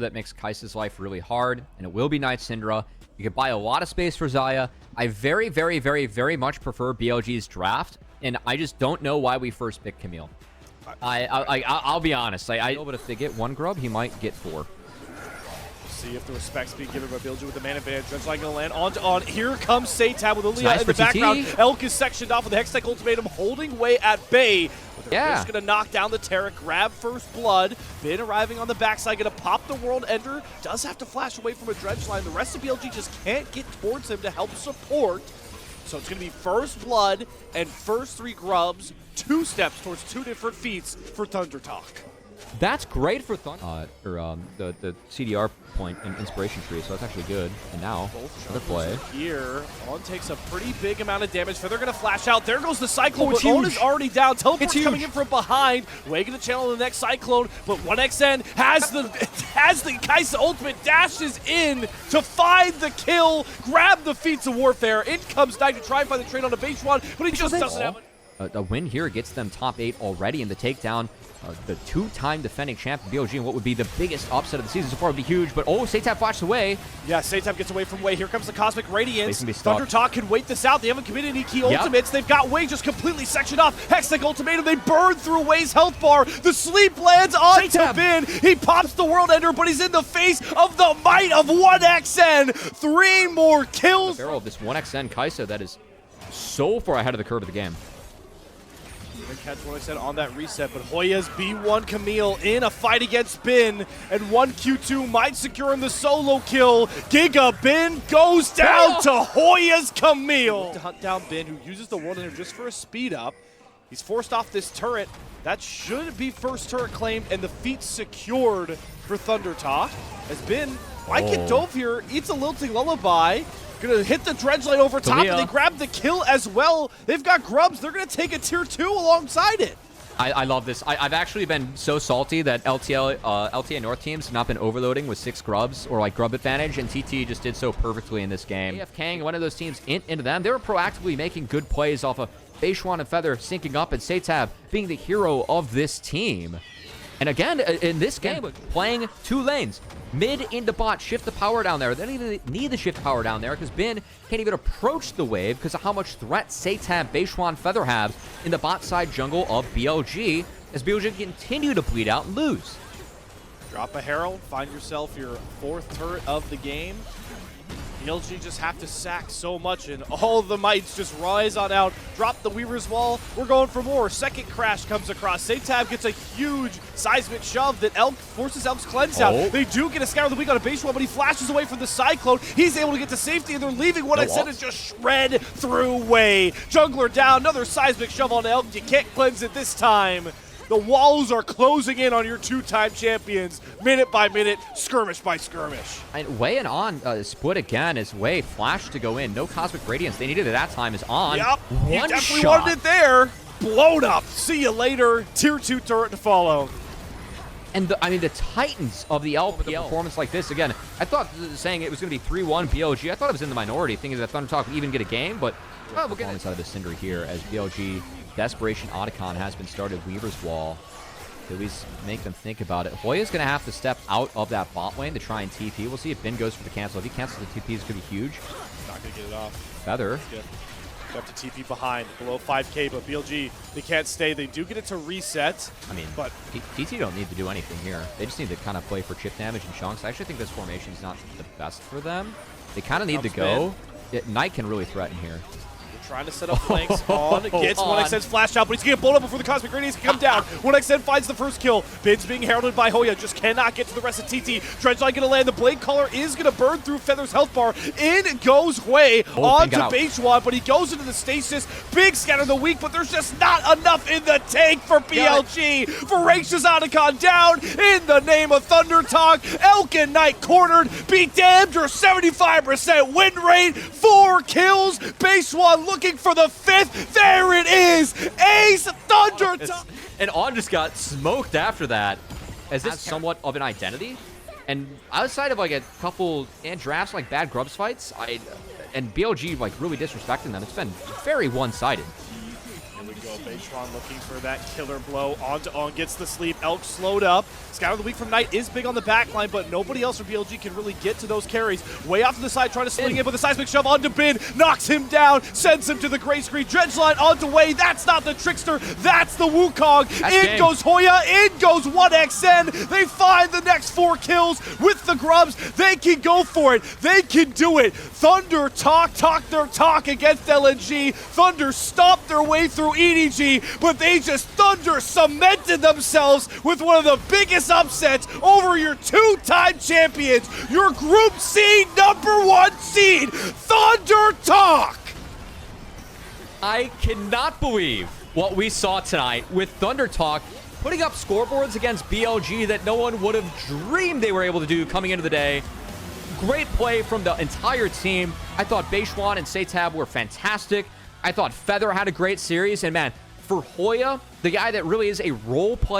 that makes Kaisa's life really hard, and it will be Night Syndra. You can buy a lot of space for Xayah. I very, very, very, very much prefer BLG's draft, and I just don't know why we first picked Camille. I'll be honest. I know, but if they get one grub, he might get 4. See if the respect's being given by BLG with the man advantage. Dredgeline gonna land on. Here comes Satan with Lilia nice in the background. TT. Elk is sectioned off with the Hextech ultimatum, holding way at bay. But they're just gonna knock down the Taric, grab first blood. Bin arriving on the backside, gonna pop the World Ender. Does have to flash away from a Dredgeline. The rest of BLG just can't get towards him to help support. So it's gonna be first blood and first 3 grubs, 2 steps towards 2 different feats for Thundertalk. That's great for Thunder. The CDR point and inspiration tree, so that's actually good. And now, another play. Here, On takes a pretty big amount of damage. Feather gonna flash out. There goes the Cyclone, but On is already down. Teleport's coming in from behind. Way gonna channel the next Cyclone, but 1xN has the Kaisa ultimate, dashes in to find the kill, grab the feats of warfare. In comes Knight to try and find the trade on a base one, but he just doesn't have it. A win here gets them top 8 already in the takedown. The 2-time defending champ BLG, and what would be the biggest upset of the season so far would be huge, but Satan flashed away. Yeah, Satan gets away from Way. Here comes the Cosmic Radiance. Thundertalk can wait this out. They haven't committed any key ultimates. They've got Way just completely sectioned off. Hextech ultimatum, they burn through Way's health bar. The sleep lands onto Bin. He pops the World Ender, but he's in the face of the might of 1xN. 3 more kills. The barrel of this 1xN Kaisa that is so far ahead of the curve of the game. Catch what I said on that reset, but Hoya's B1 Camille in a fight against Bin, and 1Q2 might secure him the solo kill. Giga Bin goes down to Hoya's Camille. To hunt down Bin, who uses the World Ender just for a speed up. He's forced off this turret. That should be first turret claimed, and the feat secured for Thundertalk. As Bin, like it dove here, eats a lilting lullaby. Gonna hit the Dredgeline over top, and they grab the kill as well. They've got grubs. They're gonna take a tier 2 alongside it. I love this. I've actually been so salty that LTA North teams have not been overloading with 6 grubs or like grub advantage, and TT just did so perfectly in this game. AF Kang, one of those teams, into them. They were proactively making good plays off of Beishwan and Feather syncing up, and Satab being the hero of this team. And again, in this game, playing 2 lanes. Mid into bot, shift the power down there. They don't even need the shift power down there because Bin can't even approach the wave because of how much threat Satab, Beishwan, Feather have in the bot side jungle of BLG as BLG continue to bleed out and lose. Drop a Herald, find yourself your 4th turret of the game. BLG just have to sack so much, and all of the mites just rise on out. Drop the Weaver's Wall. We're going for more. Second crash comes across. Satab gets a huge seismic shove that Elk forces Elk's cleanse out. They do get a Scour of the Week on a base one, but he flashes away from the Cyclone. He's able to get to safety, and they're leaving what I said is just shred through Way. Jungler down. Another seismic shove on Elk. You can't cleanse it this time. The walls are closing in on your 2-time champions, minute by minute, skirmish by skirmish. And Way and On split again as Way flashed to go in. No Cosmic Radiance. They needed it that time as On. Yep, he definitely wanted it there. Blown up. See you later. Tier 2 turret to follow. And the titans of the LPL performance like this, again, I thought saying it was going to be 3-1 BLG, I thought it was in the minority, thinking that Thundertalk would even get a game, but we'll get inside of the Cinder here as BLG Desperation Otacon has been started. Weaver's Wall to at least make them think about it. Hoya's going to have to step out of that bot lane to try and TP. We'll see if Bin goes for the cancel. If he cancels the TP, it's going to be huge. Not going to get it off. Feather. Have to TP behind, below 5k, but BLG, they can't stay. They do get it to reset. I mean, but TT don't need to do anything here. They just need to kind of play for chip damage and chunks. I actually think this formation is not the best for them. They kind of need to go. Knight can really threaten here. Trying to set up flanks. On gets 1xN's flashed out, but he's going to get blown up before the Cosmic Radiance can come down. 1xN finds the first kill. Bin's being heralded by Hoya, just cannot get to the rest of TT. Dredgeline going to land. The Blade Caller is going to burn through Feather's health bar. In goes Way onto Beishwan, but he goes into the stasis. Big scatter of the week, but there's just not enough in the tank for BLG. Voracious Otacon down in the name of Thundertalk. Elk and Knight cornered. Be damned, your 75% win rate. 4 kills. Beishwan looking for the 5th. There it is. Ace Thundertalk. And On just got smoked after that. As this somewhat of an identity. And outside of like a couple drafts, like bad grubs fights, and BLG like really disrespecting them, it's been very one-sided. Here we go. Beishwan looking for that killer blow onto On, gets the sleep. Elk slowed up. Scout of the Week from Knight is big on the back line, but nobody else from BLG can really get to those carries. Way off to the side, trying to swing in with a seismic shove onto Bin, knocks him down, sends him to the gray screen. Dredgeline onto Way. That's not the Trickster, that's the Wukong. In goes Hoya, in goes 1XN. They find the next 4 kills with the grubs. They can go for it. They can do it. Thundertalk talk their talk against LNG. Thunder stomped their way through EDG, but they just Thunder cemented themselves with one of the biggest upsets over your 2-time champions, your Group C #1 seed, Thundertalk. I cannot believe what we saw tonight with Thundertalk putting up scoreboards against BLG that no one would have dreamed they were able to do coming into the day. Great play from the entire team. I thought Beishwan and Satab were fantastic. I thought Feather had a great series. And man, for Hoya, the guy that really is a role player